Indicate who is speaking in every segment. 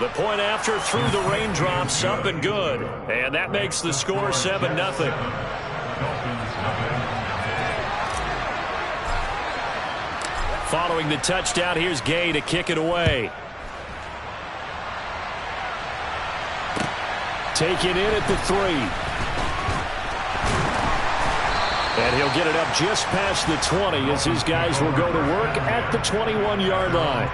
Speaker 1: The point after through the raindrops, up and good. And that makes the score 7-0. Following the touchdown, here's Gay to kick it away. Taken in at the 3. And he'll get it up just past the 20 as his guys will go to work at the 21-yard line.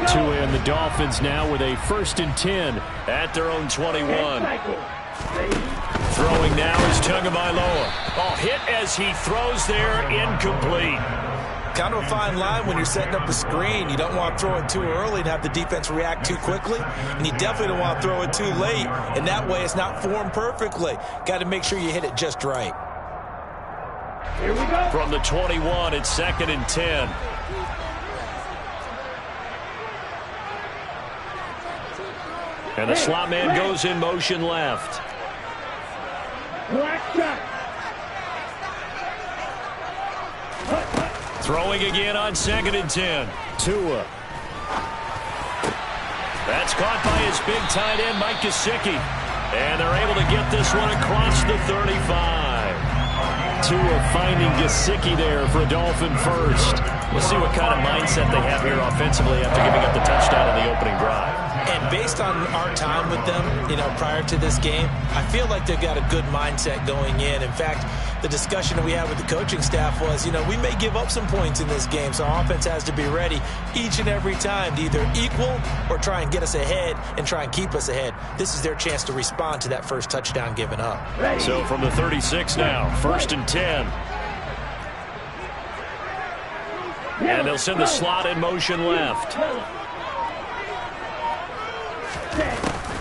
Speaker 1: Tua and the Dolphins now with a 1st and 10 at their own 21. Throwing now is Tagovailoa. Oh, hit as he throws there, incomplete.
Speaker 2: Kind of a fine line when you're setting up a screen. You don't want to throw it too early and have the defense react too quickly. And you definitely don't want to throw it too late. And that way it's not formed perfectly. Got to make sure you hit it just right.
Speaker 1: Here we go. From the 21, it's 2nd and 10. And the slot man goes in motion left. Throwing again on 2nd and 10. Tua. That's caught by his big tight end, Mike Gesicki. And they're able to get this one across the 35. Tua finding Gesicki there for a Dolphin first. We'll see what kind of mindset they have here offensively after giving up the touchdown on the opening drive.
Speaker 2: And based on our time with them, prior to this game, I feel like they've got a good mindset going in. In fact, the discussion that we had with the coaching staff was, we may give up some points in this game, so our offense has to be ready each and every time to either equal or try and get us ahead and try and keep us ahead. This is their chance to respond to that first touchdown given up.
Speaker 1: So from the 36 now, 1st and 10. And they'll send the slot in motion left.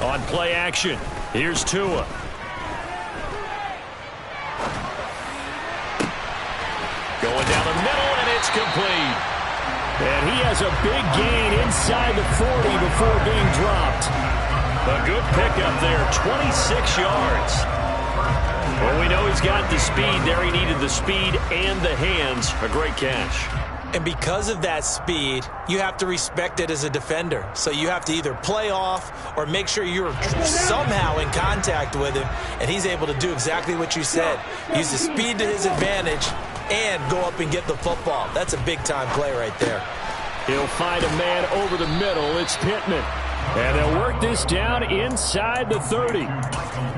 Speaker 1: On play action, here's Tua. Going down the middle, and it's complete. And he has a big gain inside the 40 before being dropped. A good pickup there, 26 yards. Well, we know he's got the speed there. He needed the speed and the hands. A great catch.
Speaker 2: And because of that speed, you have to respect it as a defender. So you have to either play off or make sure you're somehow in contact with him. And he's able to do exactly what you said. Use the speed to his advantage and go up and get the football. That's a big-time play right there.
Speaker 1: He'll find a man over the middle. It's Pittman. And they'll work this down inside the 30.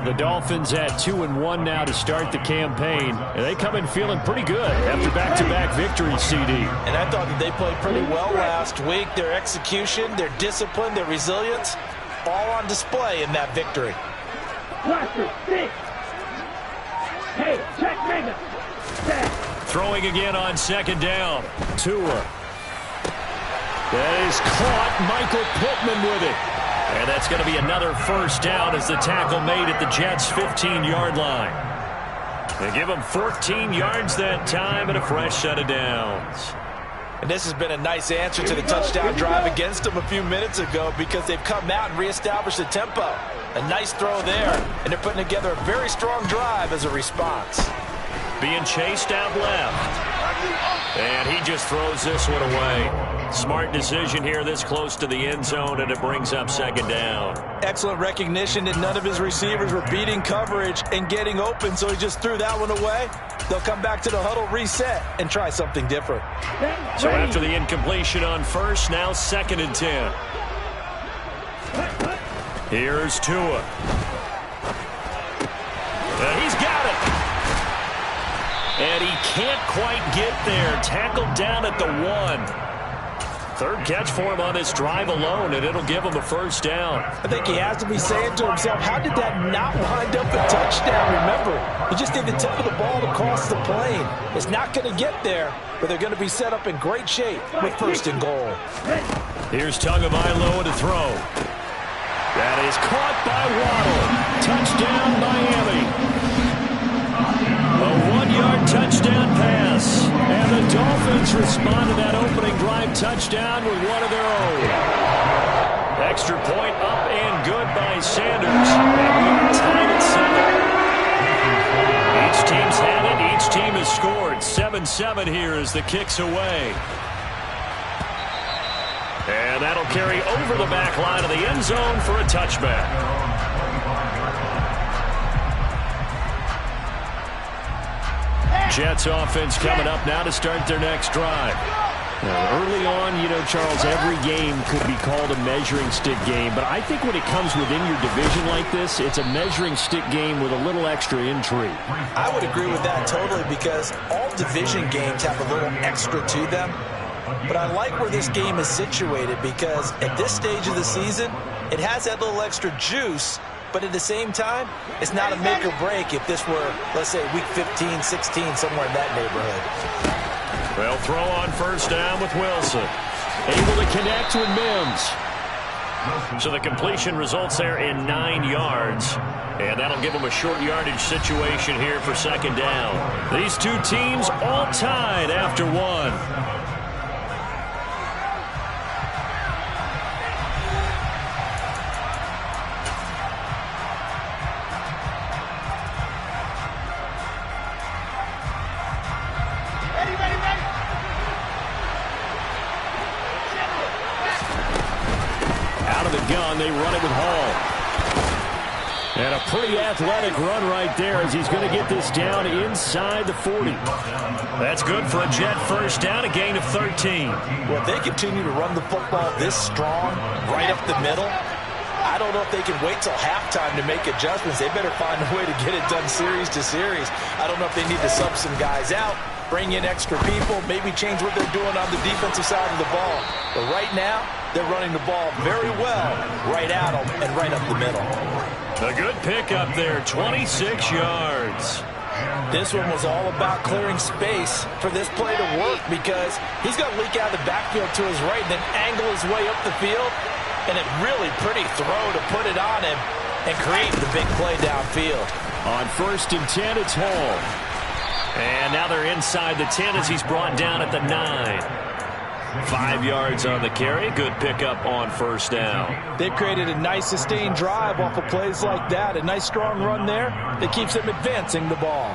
Speaker 1: The Dolphins at 2-1 now to start the campaign. And they come in feeling pretty good after back-to-back victories, CD.
Speaker 2: And I thought that they played pretty well last week. Their execution, their discipline, their resilience, all on display in that victory.
Speaker 1: Throwing again on 2nd down. Tua. That is caught. Michael Pittman with it. And that's going to be another 1st down as the tackle made at the Jets' 15-yard line. They give them 14 yards that time and a fresh set of downs.
Speaker 2: And this has been a nice answer to the touchdown drive against them a few minutes ago because they've come out and reestablished the tempo. A nice throw there, and they're putting together a very strong drive as a response.
Speaker 1: Being chased out left. And he just throws this one away. Smart decision here this close to the end zone, and it brings up 2nd down. Excellent recognition that none of his receivers were beating coverage and getting open, so he just threw that one away. They'll come back to the huddle, reset, and try something different. So after the incompletion on 1st, now 2nd and 10. Here's Tua. And he's got it. And he can't quite get there. Tackled down at the 1. 3rd catch for him on this drive alone, and it'll give him a 1st down. I think he has to be saying to himself, how did that not wind up a touchdown? Remember, he just did the tip of the ball across the plane. It's not going to get there, but they're going to be set up in great shape with 1st and goal. Here's Tagovailoa to throw. That is caught by Waddle. Touchdown, Miami. A 1-yard touchdown pass. And the Dolphins respond to that opening drive touchdown with one of their own. Extra point up and good by Sanders. And we are tied at 7. 7 here as the kick's away. And that'll carry over the back line of the end zone for a touchback. Jets offense coming up now to start their next drive. Now, early on, Charles, every game could be called a measuring stick game, but I think when it comes within your division like this, it's a measuring stick game with a little extra intrigue.
Speaker 2: I would agree with that totally because all division games have a little extra to them. But I like where this game is situated because at this stage of the season, it has that little extra juice, but at the same time, it's not a make or break if this were, let's say, week 15, 16, somewhere in that neighborhood.
Speaker 1: They'll throw on first down with Wilson. Able to connect with Mims. So the completion results there in 9 yards. And that'll give them a short yardage situation here for second down. These two teams all tied after one. They run it with Hall. And a pretty athletic run right there as he's going to get this down inside the 40. That's good for a Jet first down, a gain of 13.
Speaker 2: Well, if they continue to run the football this strong, right up the middle, I don't know if they can wait till halftime to make adjustments. They better find a way to get it done series to series. I don't know if they need to sub some guys out, bring in extra people, maybe change what they're doing on the defensive side of the ball. But right now, they're running the ball very well right at them and right up the middle.
Speaker 1: A good pickup there, 26 yards.
Speaker 2: This one was all about clearing space for this play to work because he's going to leak out of the backfield to his right and then angle his way up the field. And a really pretty throw to put it on him and create the big play downfield.
Speaker 1: On first and 10, it's Hall. And now they're inside the 10 as he's brought down at the 9. 5 yards on the carry. Good pickup on first down.
Speaker 2: They've created a nice sustained drive off of plays like that. A nice strong run there that keeps them advancing the ball.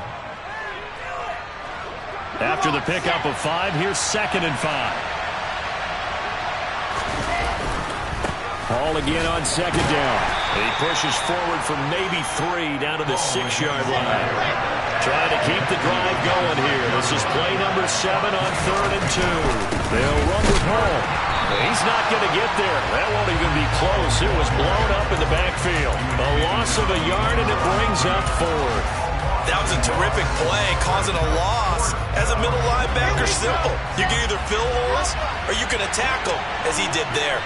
Speaker 1: After the pickup of 5, here's second and 5. Hall again on second down. He pushes forward for maybe 3 down to the 6-yard line. Trying to keep the drive going here. This is play number 7 on third and 2. They'll run with Hall. He's not going to get there. That won't even be close. It was blown up in the backfield. A loss of a yard, and it brings up 4.
Speaker 2: That was a terrific play, causing a loss. As a middle linebacker, simple. You can either fill holes or you can attack them, as he did there.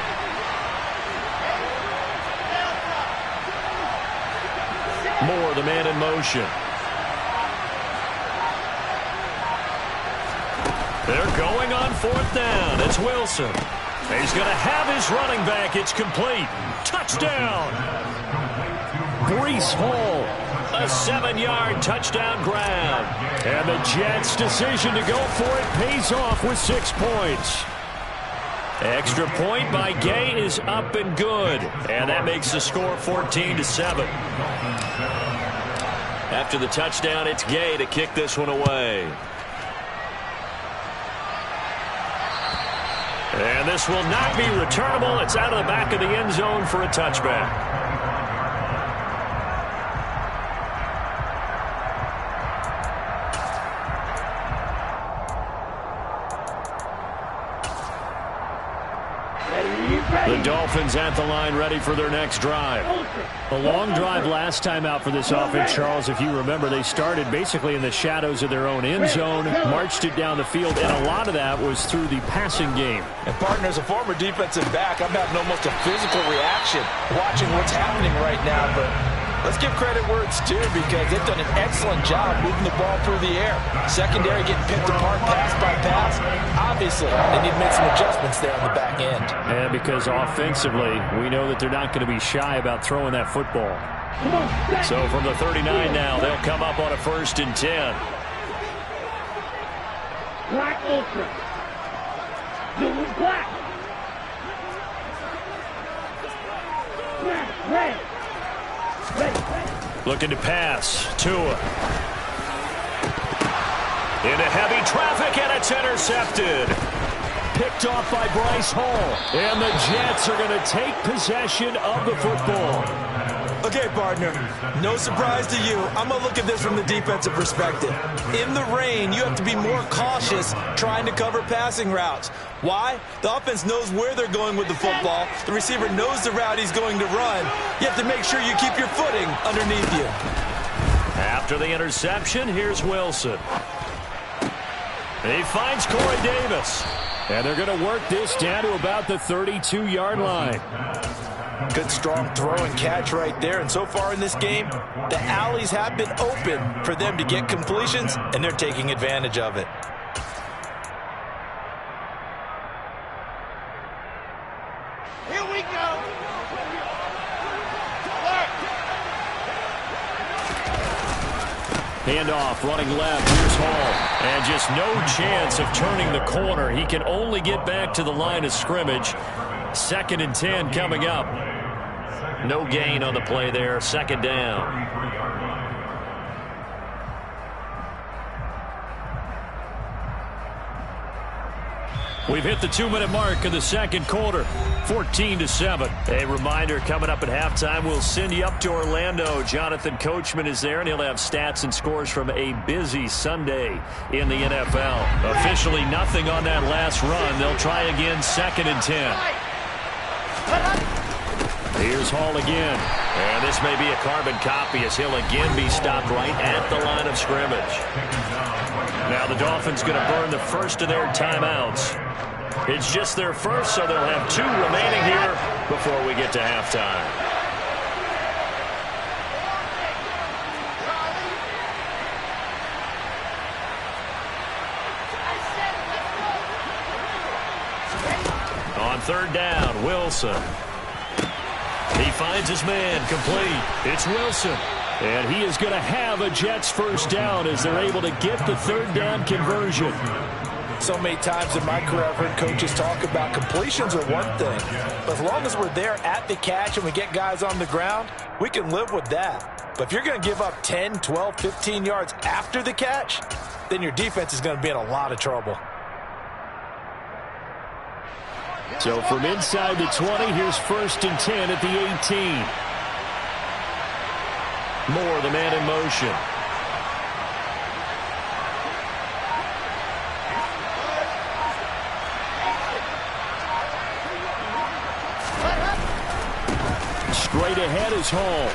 Speaker 1: Moore, the man in motion. They're going on fourth down. It's Wilson. He's going to have his running back. It's complete. Touchdown. Breece Hall. A 7-yard touchdown grab. And the Jets' decision to go for it pays off with 6 points. Extra point by Gay is up and good. And that makes the score 14-7. After the touchdown, it's Gay to kick this one away. And this will not be returnable. It's out of the back of the end zone for a touchback. The Dolphins at the line ready for their next drive. A long drive last time out for this offense, Charles. If you remember, they started basically in the shadows of their own end zone, marched it down the field, and a lot of that was through the passing game.
Speaker 2: And partner, as a former defensive back, I'm having almost a physical reaction watching what's happening right now. But let's give credit where it's due because they've done an excellent job moving the ball through the air. Secondary getting picked apart pass by pass. Obviously, they need to make some adjustments there on the back end.
Speaker 1: And because offensively, we know that they're not going to be shy about throwing that football. So from the 39 now, they'll come up on a first and 10.
Speaker 3: Black Ultra. Blue black. Red.
Speaker 1: Looking to pass. Tua. Into heavy traffic, and it's intercepted. Picked off by Bryce Hall. And the Jets are going to take possession of the football.
Speaker 2: Okay, partner, no surprise to you. I'm going to look at this from the defensive perspective. In the rain, you have to be more cautious trying to cover passing routes. Why? The offense knows where they're going with the football. The receiver knows the route he's going to run. You have to make sure you keep your footing underneath you.
Speaker 1: After the interception, here's Wilson. He finds Corey Davis. And they're going to work this down to about the 32-yard line.
Speaker 2: Good strong throw and catch right there. And so far in this game, the alleys have been open for them to get completions, and they're taking advantage of it.
Speaker 3: Here we go.
Speaker 1: Handoff, running left, here's Hall. And just no chance of turning the corner. He can only get back to the line of scrimmage. 2nd and 10 coming up. No gain on the play there, 2nd down. We've hit the 2-minute mark of the 2nd quarter, 14-7. A reminder, coming up at halftime, we'll send you up to Orlando. Jonathan Coachman is there, and he'll have stats and scores from a busy Sunday in the NFL. Officially nothing on that last run. They'll try again, 2nd and 10. Here's Hall again. And this may be a carbon copy as he'll again be stopped right at the line of scrimmage. Now the Dolphins going to burn the first of their timeouts. It's just their first, so they'll have 2 remaining here before we get to halftime. On 3rd down, Wilson. He finds his man, complete. It's Wilson. And he is going to have a Jets first down as they're able to get the 3rd down conversion.
Speaker 2: So many times in my career I've heard coaches talk about completions are one thing. But as long as we're there at the catch and we get guys on the ground, we can live with that. But if you're going to give up 10, 12, 15 yards after the catch, then your defense is going to be in a lot of trouble.
Speaker 1: So from inside the 20, here's 1st and 10 at the 18. Moore, the man in motion. Straight ahead is Hall.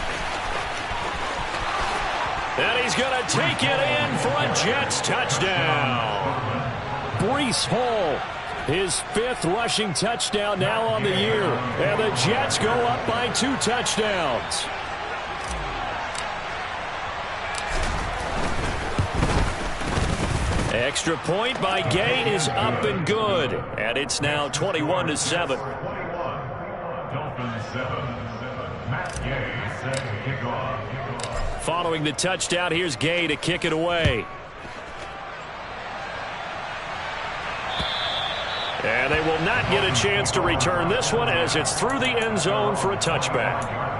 Speaker 1: And he's going to take it in for a Jets touchdown. Breece Hall, his 5th rushing touchdown now on the year. And the Jets go up by 2 touchdowns. Extra point by Gay is up and good. And it's now 21-7. Following the touchdown, here's Gay to kick it away. And they will not get a chance to return this one as it's through the end zone for a touchback.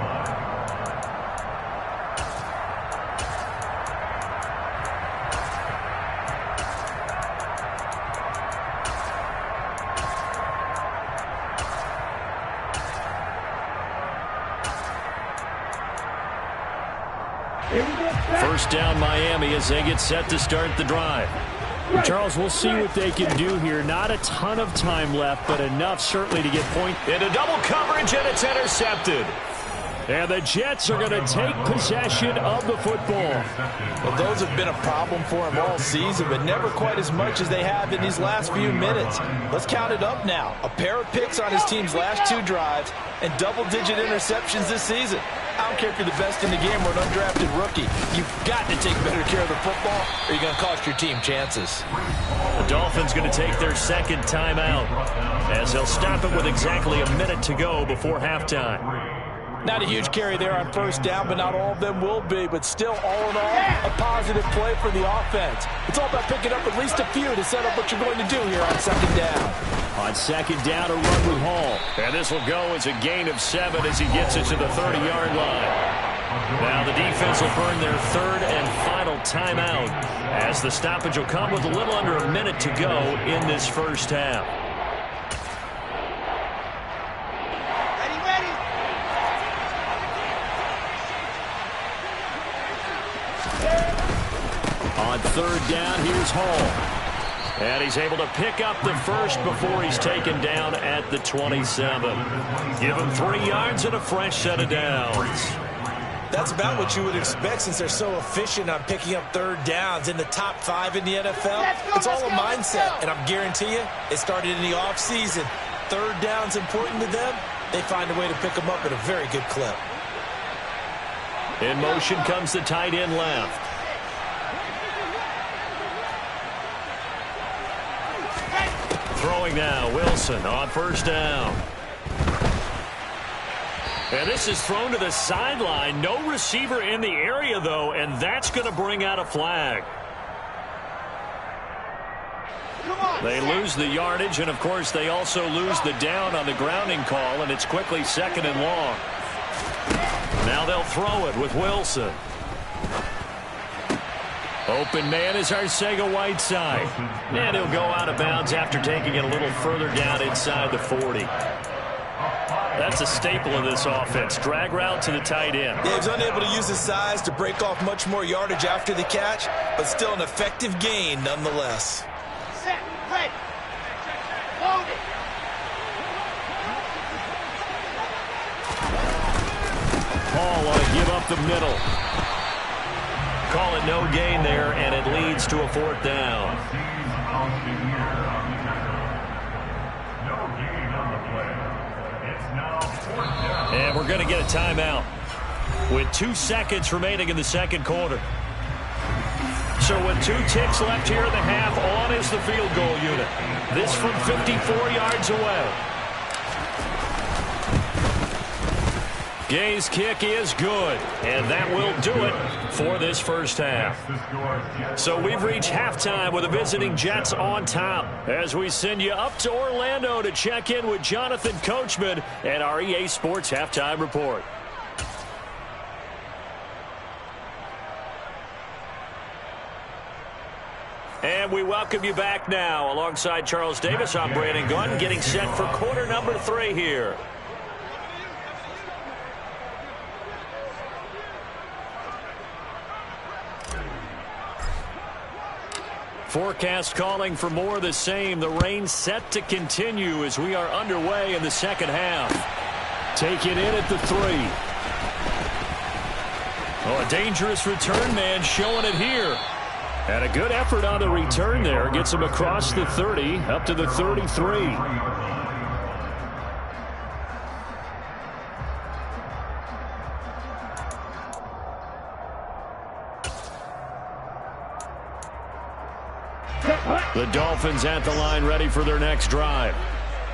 Speaker 1: First down Miami as they get set to start the drive.
Speaker 4: Charles, we'll see what they can do here. Not a ton of time left, but enough certainly to get points.
Speaker 1: Into double coverage, and it's intercepted.
Speaker 4: And the Jets are going to take possession of the football.
Speaker 2: Well, those have been a problem for them all season, but never quite as much as they have in these last few minutes. Let's count it up now. A pair of picks on his team's last 2 drives and double-digit interceptions this season. I don't care if you're the best in the game or an undrafted rookie. You've got to take better care of the football or you're going to cost your team chances.
Speaker 1: The Dolphins going to take their 2nd timeout as they'll stop it with exactly a minute to go before halftime.
Speaker 2: Not a huge carry there on first down, but not all of them will be. But still, all in all, a positive play for the offense. It's all about picking up at least a few to set up what you're going to do here on 2nd down.
Speaker 1: On 2nd down, a run with Hall. And this will go as a gain of 7 as he gets it to the 30-yard line. Now the defense will burn their third and final timeout as the stoppage will come with a little under a minute to go in this first half. On third down, here's Hall. And he's able to pick up the first before he's taken down at the 27. Give him 3 yards and a fresh set of downs.
Speaker 2: That's about what you would expect since they're so efficient on picking up third downs in the top 5 in the NFL. It's all a mindset, and I'm guarantee you it started in the offseason. Third down's important to them. They find a way to pick them up at a very good clip.
Speaker 1: In motion comes the tight end left. Throwing now, Wilson on first down. And this is thrown to the sideline. No receiver in the area, though, and that's going to bring out a flag. They lose the yardage, and, of course, they also lose the down on the grounding call, and it's quickly 2nd and long. Now they'll throw it with Wilson. Open man is Arcega-Whiteside. And he'll go out of bounds after taking it a little further down inside the 40. That's a staple of this offense. Drag route to the tight end.
Speaker 2: Yeah, he's unable to use his size to break off much more yardage after the catch, but still an effective gain nonetheless.
Speaker 3: Set, ready, loaded.
Speaker 1: Paul want to give up the middle. Call it no gain there, and it leads to a 4th down. And we're going to get a timeout with 2 seconds remaining in the second quarter. So with 2 ticks left here in the half, on is the field goal unit. This from 54 yards away. Gay's kick is good, and that will do it for this first half. So we've reached halftime with the visiting Jets on top as we send you up to Orlando to check in with Jonathan Coachman and our EA Sports Halftime Report. And we welcome you back now. Alongside Charles Davis, I'm Brandon Gunn, getting set for quarter number 3 here. Forecast calling for more of the same. The rain set to continue as we are underway in the second half. Take it in at the 3. Oh, a dangerous return man showing it here. And a good effort on the return there. Gets him across the 30 up to the 33. The Dolphins at the line ready for their next drive.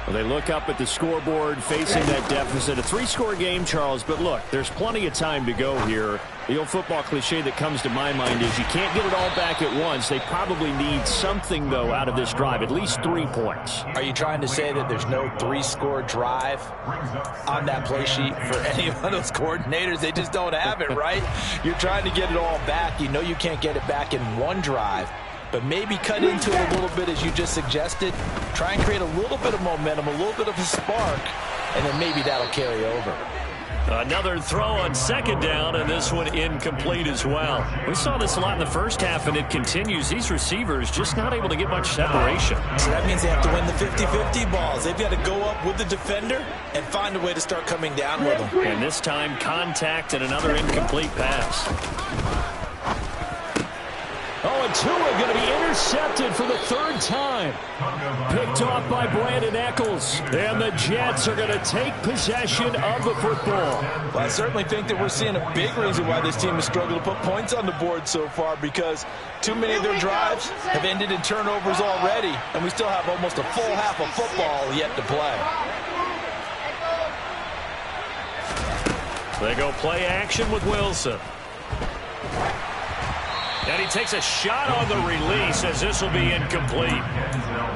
Speaker 1: Well, they look up at the scoreboard facing that deficit. A 3-score game, Charles, but look, there's plenty of time to go here. The old football cliche that comes to my mind is you can't get it all back at once. They probably need something, though, out of this drive, at least 3 points.
Speaker 2: Are you trying to say that there's no 3-score drive on that play sheet for any of those coordinators? They just don't have it, right? You're trying to get it all back. You know you can't get it back in one drive. But maybe cut into it a little bit, as you just suggested. Try and create a little bit of momentum, a little bit of a spark, and then maybe that'll carry over.
Speaker 1: Another throw on second down, and this one incomplete as well. We saw this a lot in the first half, and it continues. These receivers just not able to get much separation.
Speaker 2: So that means they have to win the 50-50 balls. They've got to go up with the defender and find a way to start coming down with them.
Speaker 1: And this time, contact and another incomplete pass. Oh, and Tua going to be intercepted for the 3rd time. Picked off by Brandon Eccles. And the Jets are going to take possession of the football.
Speaker 2: Well, I certainly think that we're seeing a big reason why this team has struggled to put points on the board so far, because too many of their drives have ended in turnovers already, and we still have almost a full half of football yet to play.
Speaker 1: They go play action with Wilson. And he takes a shot on the release as this will be incomplete.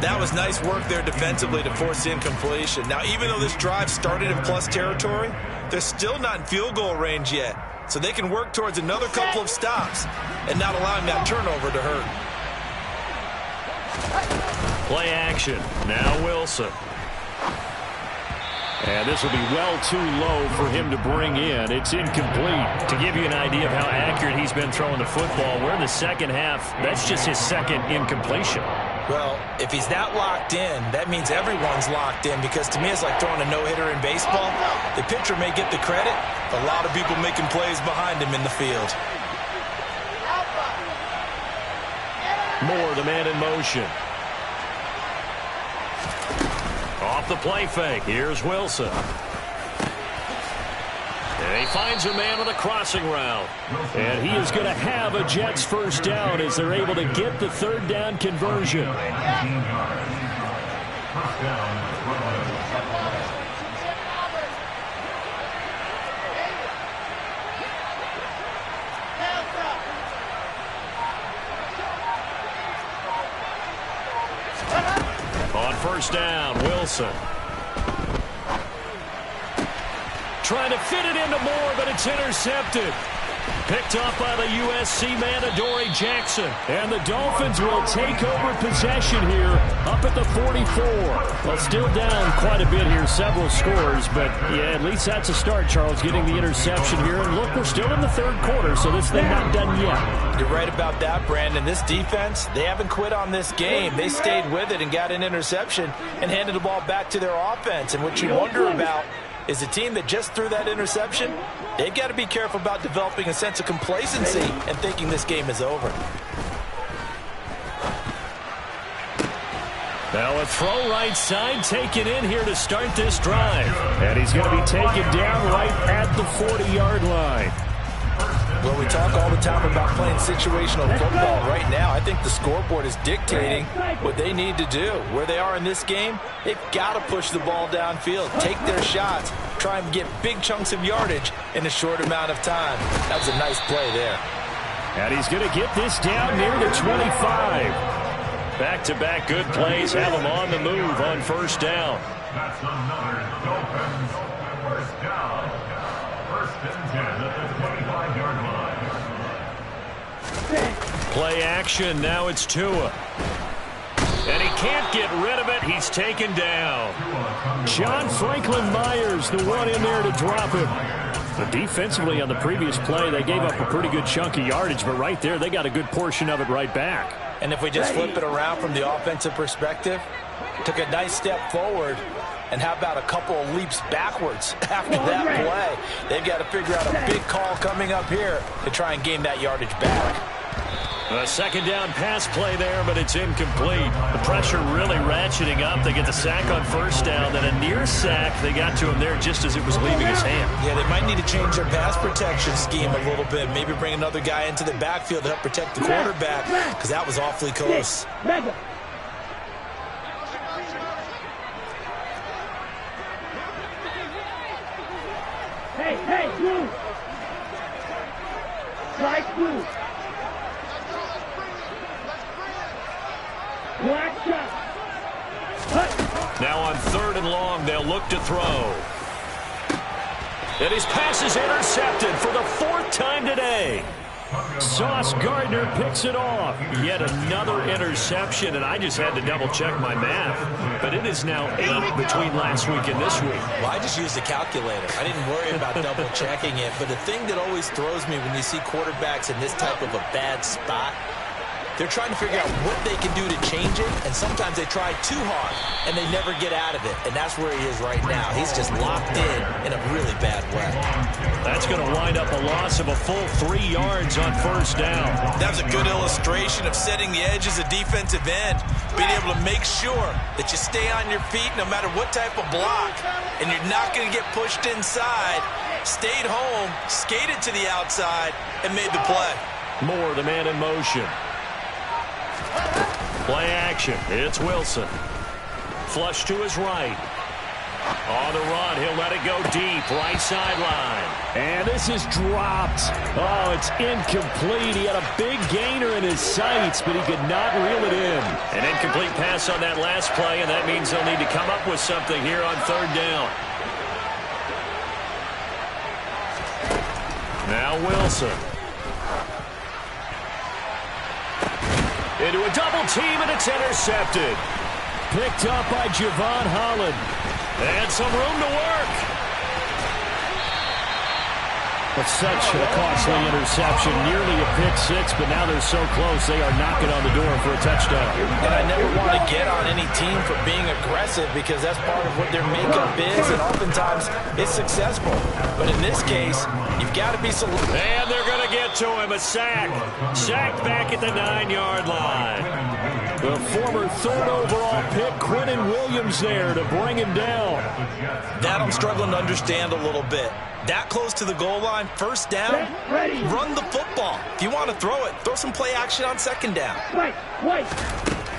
Speaker 2: That was nice work there defensively to force the incompletion. Now, even though this drive started in plus territory, they're still not in field goal range yet. so they can work towards another couple of stops and not allowing that turnover to hurt.
Speaker 1: Play action. Now Wilson. And this will be well too low for him to bring in. It's incomplete. To give you an idea of how accurate he's been throwing the football, we're in the second half. That's just his second incompletion.
Speaker 2: Well, if he's that locked in, that means everyone's locked in, because to me it's like throwing a no-hitter in baseball. The pitcher may get the credit, a lot of people making plays behind him in the field.
Speaker 1: Moore, the man in motion. Off the play fake. Here's Wilson. And he finds a man on the crossing route. And he is going to have a Jets first down as they're able to get the third down conversion. On first down, Wilson. Trying to fit it into Moore, but it's intercepted. Picked off by the USC man, Adoree Jackson. And the Dolphins will take over possession here up at the 44. Well, still down quite a bit here, several scores. But, yeah, at least that's a start, Charles, getting the interception here. And, look, we're still in the third quarter, so this thing not done yet.
Speaker 2: You're right about that, Brandon. This defense, they haven't quit on this game. They stayed with it and got an interception and handed the ball back to their offense. And what you wonder about is a team that just threw that interception, they've got to be careful about developing a sense of complacency and thinking this game is over.
Speaker 1: Now a throw right side taken in here to start this drive. And he's going to be taken down right at the 40-yard line.
Speaker 2: Well, we talk all the time about playing situational football. Right now, I think the scoreboard is dictating what they need to do. Where they are in this game, they've got to push the ball downfield, take their shots, try and get big chunks of yardage in a short amount of time. That's a nice play there.
Speaker 1: And he's going to get this down near the 25. Back-to-back good plays have him on the move on first down.
Speaker 5: That's another Dolphins first down. First and 10 at the 25-yard line.
Speaker 1: Play action. Now it's Tua. And he can't get rid of it. He's taken down.
Speaker 4: John Franklin Myers, the one in there to drop him. But defensively on the previous play, they gave up a pretty good chunk of yardage. But right there, they got a good portion of it right back.
Speaker 2: And if we just flip it around from the offensive perspective, took a nice step forward, and how about a couple of leaps backwards after that play? They've got to figure out a big call coming up here to try and gain that yardage back.
Speaker 1: A second down pass play there, but it's incomplete. The pressure really ratcheting up. They get the sack on first down, then a near sack. They got to him there just as it was leaving his hand.
Speaker 2: Yeah, they might need to change their pass protection scheme a little bit. Maybe bring another guy into the backfield to help protect the quarterback, because that was awfully close.
Speaker 3: Hey, move! Strike, move! Black shot!
Speaker 1: Now on third and long, they'll look to throw. And his pass is intercepted for the fourth time today.
Speaker 4: Sauce Gardner picks it off.
Speaker 1: Yet another interception, and I just had to double-check my math. But it is now 8 between last week and this week.
Speaker 2: Well, I just used a calculator. I didn't worry about double-checking it. But the thing that always throws me when you see quarterbacks in this type of a bad spot, they're trying to figure out what they can do to change it, and sometimes they try too hard, and they never get out of it. And that's where he is right now. He's just locked in a really bad way.
Speaker 1: That's going to wind up a loss of a full 3 yards on first down.
Speaker 2: That was a good illustration of setting the edge as a defensive end, being able to make sure that you stay on your feet no matter what type of block, and you're not going to get pushed inside. Stayed home, skated to the outside, and made the play.
Speaker 1: Moore, the man in motion. Play action. It's Wilson. Flush to his right. On the run, he'll let it go deep. Right sideline.
Speaker 4: And this is dropped. Oh, it's incomplete. He had a big gainer in his sights, but he could not reel it in.
Speaker 1: An incomplete pass on that last play, and that means they'll need to come up with something here on third down. Now Wilson. Into a double team, and it's intercepted.
Speaker 4: Picked up by Javon Holland.
Speaker 1: And some room to work.
Speaker 4: But such a costly interception. Nearly a pick six, but now they're so close they are knocking on the door for a touchdown.
Speaker 2: And I never want to get on any team for being aggressive because that's part of what their makeup is, and oftentimes it's successful. But in this case, you've got to be selective.
Speaker 1: And they're going to get to him. A sack. Sacked back at the 9-yard line.
Speaker 4: The former third overall pick, Quentin Williams, there to bring him down.
Speaker 2: That I'm struggling to understand a little bit. That close to the goal line, first down, run the football. If you want to throw it, throw some play action on second down.
Speaker 3: Wait.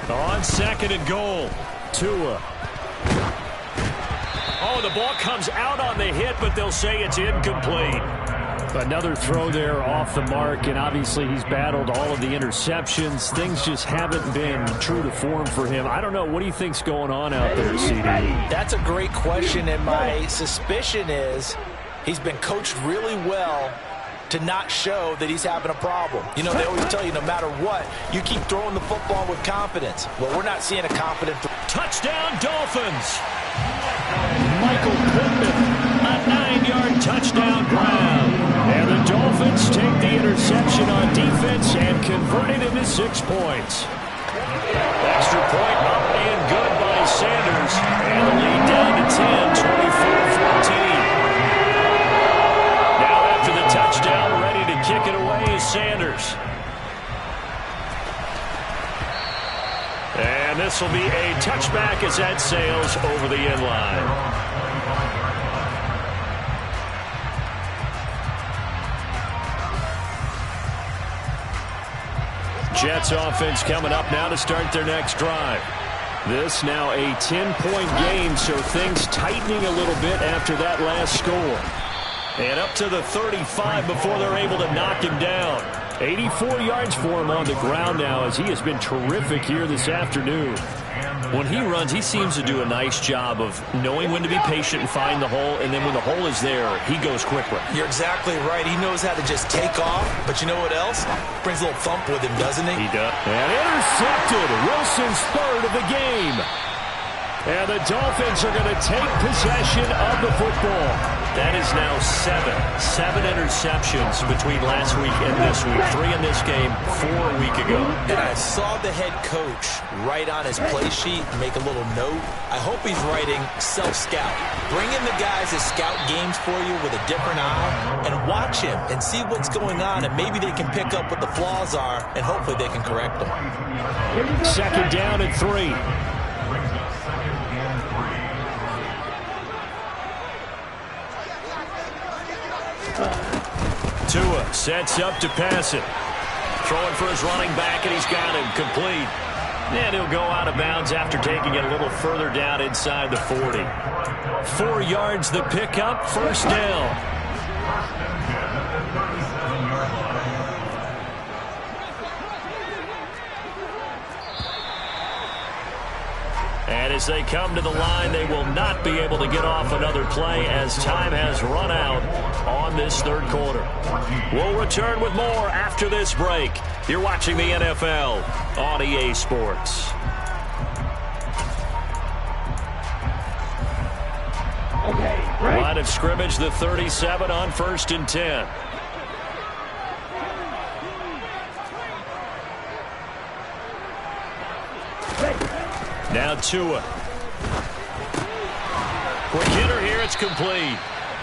Speaker 1: On second and goal. Tua. Oh, the ball comes out on the hit, but they'll say it's incomplete.
Speaker 4: Another throw there off the mark, and obviously he's battled all of the interceptions. Things just haven't been true to form for him. I don't know. What do you think's going on out there, CD?
Speaker 2: That's a great question, and my suspicion is he's been coached really well to not show that he's having a problem. You know, they always tell you no matter what, you keep throwing the football with confidence. Well, we're not seeing a confident
Speaker 1: Touchdown, Dolphins.
Speaker 4: Michael Pittman,
Speaker 1: a 9-yard touchdown ground.
Speaker 4: And the Dolphins take the interception on defense and convert it into 6 points.
Speaker 1: Extra point up and good by Sanders. And the lead down to 10, 24-14. Now after the touchdown, ready to kick it away is Sanders. And this will be a touchback as that sails over the end line. Jets offense coming up now to start their next drive. This now a 10-point game, so things tightening a little bit after that last score. And up to the 35 before they're able to knock him down. 84 yards for him on the ground now as he has been terrific here this afternoon. When he runs, he seems to do a nice job of knowing when to be patient and find the hole, and then when the hole is there, he goes quickly.
Speaker 2: You're exactly right. He knows how to just take off, but you know what else? Brings a little thump with him, doesn't he?
Speaker 1: He does.
Speaker 4: And intercepted. Wilson's third of the game. And the Dolphins are going to take possession of the football.
Speaker 1: That is now 7 interceptions between last week and this week. 3 in this game, 4 a week ago.
Speaker 2: And I saw the head coach write on his play sheet, make a little note. I hope he's writing self-scout. Bring in the guys that scout games for you with a different eye and watch him and see what's going on, and maybe they can pick up what the flaws are, and hopefully they can correct them.
Speaker 4: Second down and 3.
Speaker 1: Tua sets up to pass it. Throwing for his running back, and he's got him complete. And he'll go out of bounds after taking it a little further down inside the 40.
Speaker 4: 4 yards the pickup, first down.
Speaker 1: And as they come to the line, they will not be able to get off another play as time has run out on this third quarter. We'll return with more after this break. You're watching the NFL on EA Sports. Line of scrimmage, the 37 on 1st and 10. Now Tua. Quick hitter here, it's complete.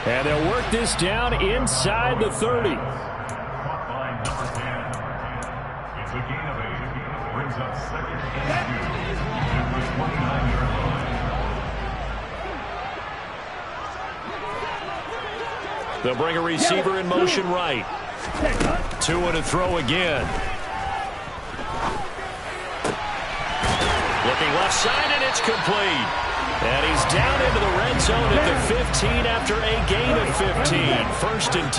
Speaker 4: And they'll work this down inside the 30.
Speaker 5: Caught by number 10. It's a gain of 8. Brings up second and 2 to the 29-yard line.
Speaker 1: They'll bring a receiver in motion right. Tua to throw again. Looking left side, and it's complete. And he's down into the red zone at the 15 after a gain of 15. 1st and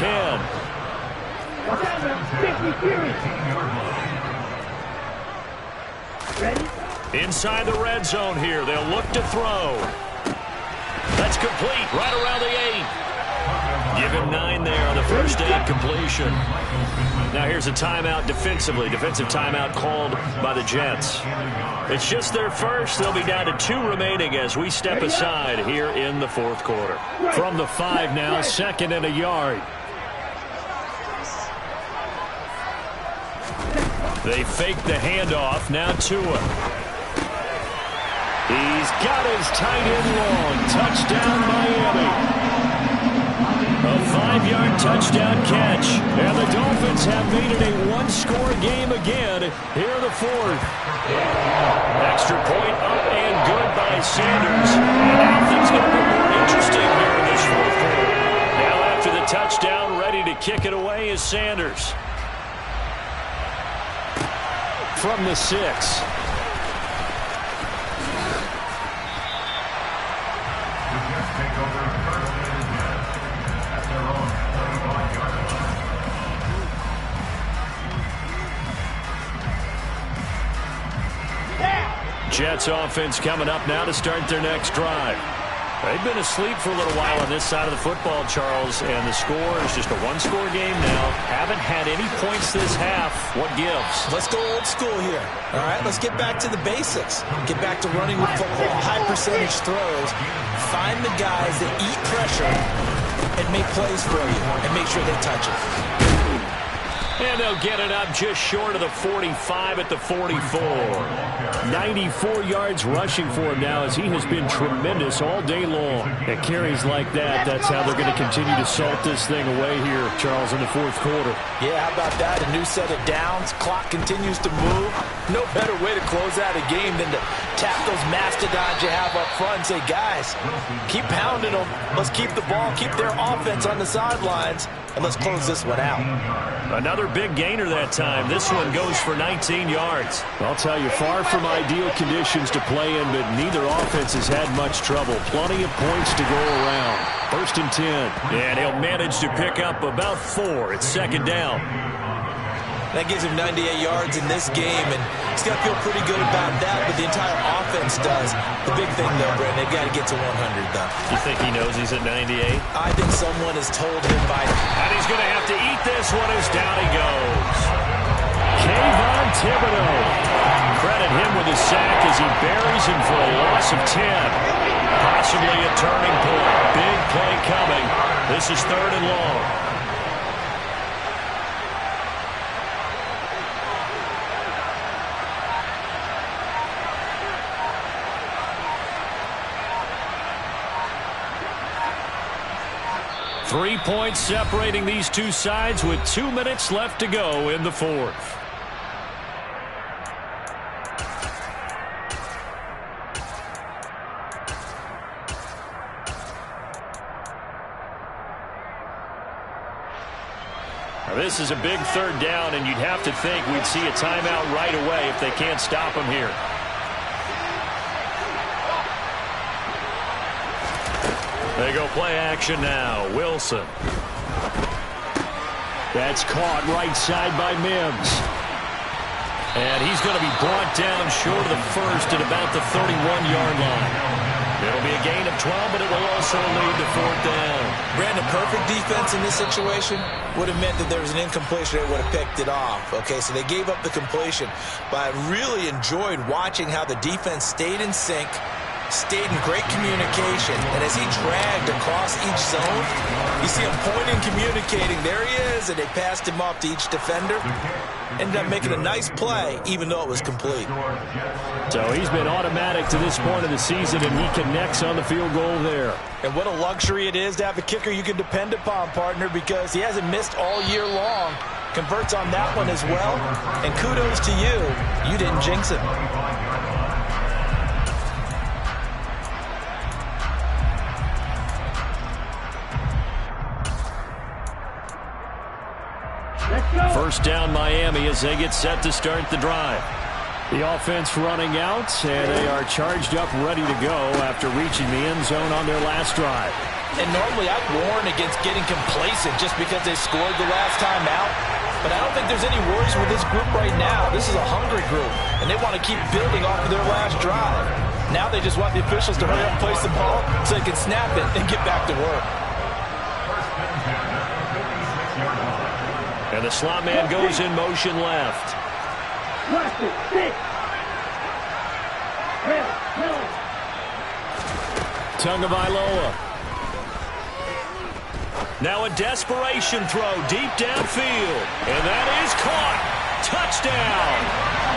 Speaker 1: 10. Inside the red zone here. They'll look to throw. That's complete right around the 8. Give him 9 there on the first down completion. Now here's a timeout defensively. Defensive timeout called by the Jets. It's just their first. They'll be down to 2 remaining as we step aside here in the fourth quarter.
Speaker 4: From the 5 now, 2nd and a yard.
Speaker 1: They fake the handoff. Now Tua.
Speaker 4: He's got his tight end long. Touchdown, Miami. A 5-yard touchdown catch. And the Dolphins have made it a 1-score game again here in the fourth.
Speaker 1: Extra point up and good by Sanders. And now things going to be more interesting here in this fourth quarter. Now after the touchdown, ready to kick it away is Sanders.
Speaker 4: From the 6.
Speaker 1: Jets offense coming up now to start their next drive. They've been asleep for a little while on this side of the football, Charles, and the score is just a 1-score game now. Haven't had any points this half. What gives?
Speaker 2: Let's go old school here. All right, let's get back to the basics. Get back to running with football, high percentage throws. Find the guys that eat pressure and make plays for you and make sure they touch it.
Speaker 1: And they'll get it up just short of the 45 at the 44.
Speaker 4: 94 yards rushing for him now as he has been tremendous all day long. At carries like that, that's how they're going to continue to salt this thing away here, Charles, in the fourth quarter.
Speaker 2: Yeah, how about that? A new set of downs. Clock continues to move. No better way to close out a game than to tap those mastodons you have up front and say, guys, keep pounding them. Let's keep the ball, keep their offense on the sidelines, and let's close this one out.
Speaker 1: Another big gainer that time. This one goes for 19 yards.
Speaker 4: I'll tell you, far from ideal conditions to play in, but neither offense has had much trouble. Plenty of points to go around. 1st and 10.
Speaker 1: And he'll manage to pick up about 4. It's 2nd down.
Speaker 2: That gives him 98 yards in this game, and he's got to feel pretty good about that, but the entire offense does. The big thing, though, Brent, they've got to get to 100, though.
Speaker 1: You think he knows he's at 98?
Speaker 2: I think someone has told him by now.
Speaker 1: And he's going to have to eat this one as down he goes.
Speaker 4: Kayvon Thibodeau.
Speaker 1: Credit him with a sack as he buries him for a loss of 10. Possibly a turning point. Big play coming. This is 3rd and long. Three points separating these two sides with 2 minutes left to go in the fourth. Now this is a big 3rd down, and you'd have to think we'd see a timeout right away if they can't stop him here. They go play action now. Wilson.
Speaker 4: That's caught right side by Mims.
Speaker 1: And he's going to be brought down short of the first at about the 31-yard line. It'll be a gain of 12, but it will also lead to 4th down.
Speaker 2: Brandon, perfect defense in this situation would have meant that there was an incompletion. They would have picked it off. Okay, so they gave up the completion. But I really enjoyed watching how the defense stayed in sync, stayed in great communication, and as he dragged across each zone, you see him pointing, communicating. There he is, and they passed him off to each defender. Ended up making a nice play, even though it was complete.
Speaker 4: So he's been automatic to this point of the season, and he connects on the field goal there.
Speaker 2: And what a luxury it is to have a kicker you can depend upon, partner, because he hasn't missed all year long. Converts on that one as well, and kudos to you. You didn't jinx him.
Speaker 1: First down Miami as they get set to start the drive.
Speaker 4: The offense running out, and they are charged up, ready to go after reaching the end zone on their last drive.
Speaker 2: And normally I'd warn against getting complacent just because they scored the last time out. But I don't think there's any worries with this group right now. This is a hungry group, and they want to keep building off of their last drive. Now they just want the officials to hurry up and place the ball so they can snap it and get back to work.
Speaker 1: And the slot man goes in motion left. Tagovailoa. Now a desperation throw deep downfield. And that is caught. Touchdown.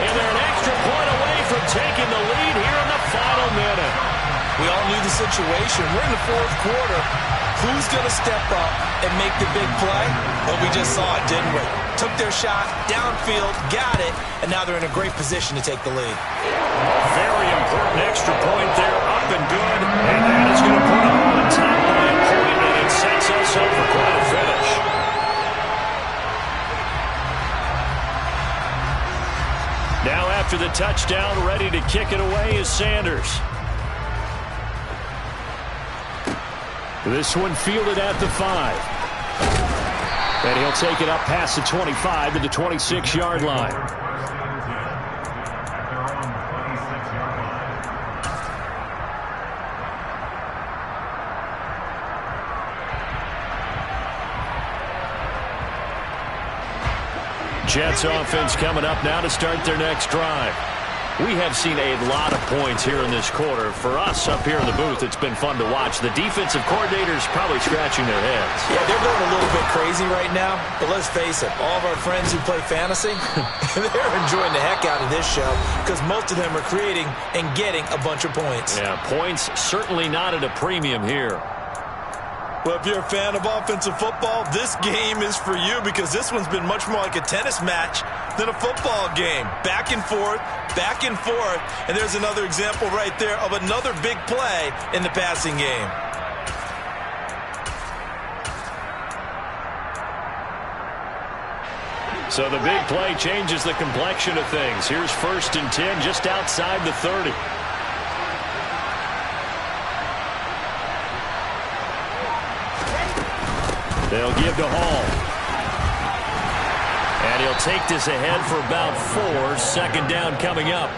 Speaker 1: And they're an extra point away from taking the lead here in the final minute.
Speaker 2: We all knew the situation. We're in the fourth quarter. Who's going to step up and make the big play? Well, we just saw it, didn't we? Took their shot, downfield, got it, and now they're in a great position to take the lead.
Speaker 1: Very important extra point there, up and good. And that is going to put them on top by a point, and it sets us up for quite a finish. Now after the touchdown, ready to kick it away is Sanders. This one fielded at the 5. And he'll take it up past the 25 to the 26-yard line. Jets offense coming up now to start their next drive. We have seen a lot of points here in this quarter. For us up here in the booth, it's been fun to watch. The defensive coordinators probably scratching their heads.
Speaker 2: Yeah, they're going a little bit crazy right now. But let's face it, all of our friends who play fantasy, they're enjoying the heck out of this show because most of them are creating and getting a bunch of points.
Speaker 1: Yeah, points certainly not at a premium here.
Speaker 2: Well, if you're a fan of offensive football, this game is for you because this one's been much more like a tennis match than a football game. Back and forth, and there's another example right there of another big play in the passing game.
Speaker 1: So the big play changes the complexion of things. Here's 1st and 10 just outside the 30. They'll give to Hall. And he'll take this ahead for about 4. Second down coming up.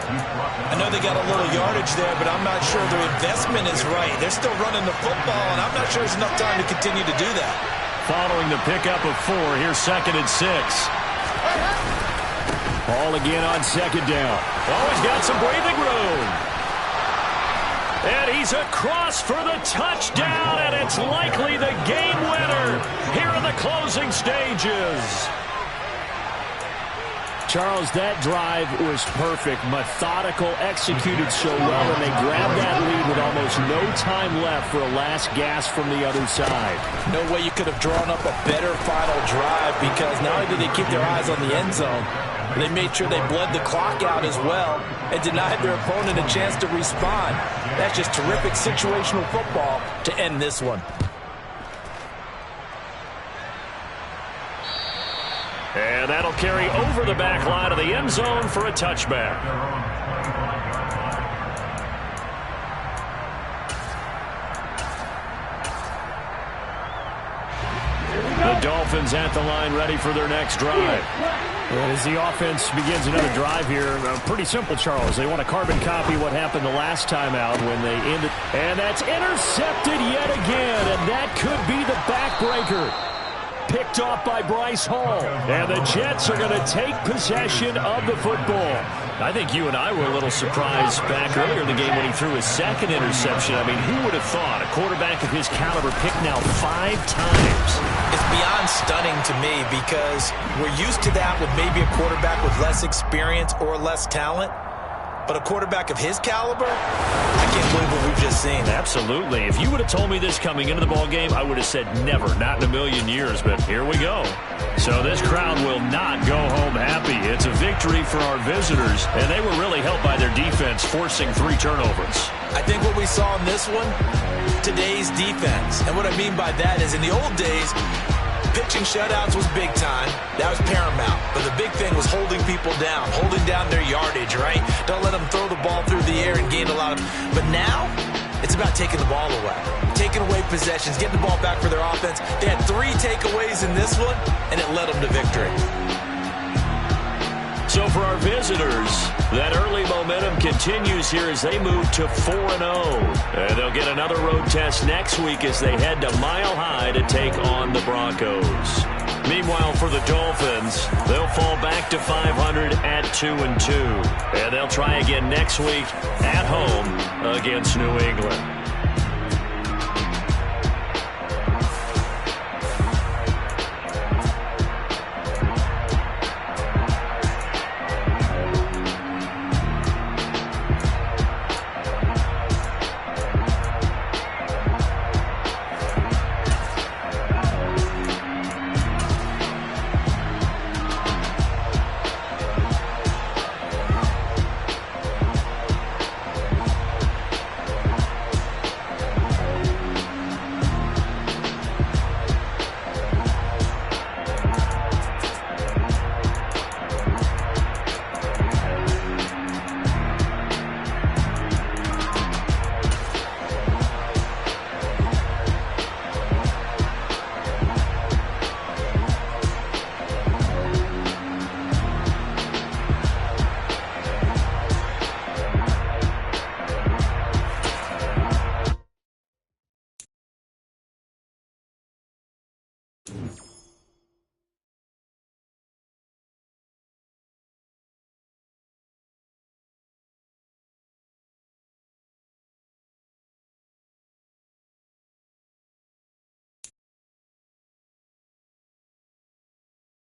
Speaker 2: I know they got a little yardage there, but I'm not sure their investment is right. They're still running the football, and I'm not sure there's enough time to continue to do that.
Speaker 1: Following the pickup of 4, here's 2nd and 6. Hall again on 2nd down. Oh, he's got some breathing room. And he's across for the touchdown, and it's likely the game winner here in the closing stages.
Speaker 4: Charles, that drive was perfect, methodical, executed so well, and they grabbed that lead with almost no time left for a last gasp from the other side.
Speaker 2: No way you could have drawn up a better final drive because not only did they keep their eyes on the end zone, they made sure they bled the clock out as well and denied their opponent a chance to respond. That's just terrific situational football to end this one.
Speaker 1: And that'll carry over the back line of the end zone for a touchback. The Dolphins at the line ready for their next drive.
Speaker 4: And as the offense begins another drive here, pretty simple, Charles. They want to carbon copy what happened the last time out when they ended. And that's intercepted yet again, and that could be the backbreaker. Picked off by Bryce Hall. And the Jets are going to take possession of the football.
Speaker 1: I think you and I were a little surprised back earlier in the game when he threw his 2nd interception. I mean, who would have thought a quarterback of his caliber picked now 5 times?
Speaker 2: It's beyond stunning to me because we're used to that with maybe a quarterback with less experience or less talent. But a quarterback of his caliber, I can't believe what we've just seen.
Speaker 1: Absolutely. If you would have told me this coming into the ballgame, I would have said never, not in a million years. But here we go. So this crowd will not go home happy. It's a victory for our visitors, and they were really helped by their defense, forcing 3 turnovers.
Speaker 2: I think what we saw in this one, today's defense. And what I mean by that is in the old days, pitching shutouts was big time. That was paramount. But the big thing was holding people down, holding down their yardage, right? Don't let them throw the ball through the air and gain a lot of... But now, it's about taking the ball away. Taking away possessions, getting the ball back for their offense. They had 3 takeaways in this one, and it led them to victory.
Speaker 1: So for our visitors, that early momentum continues here as they move to 4-0. And they'll get another road test next week as they head to Mile High to take on the Broncos. Meanwhile, for the Dolphins, they'll fall back to 500 at 2-2. And they'll try again next week at home against New England.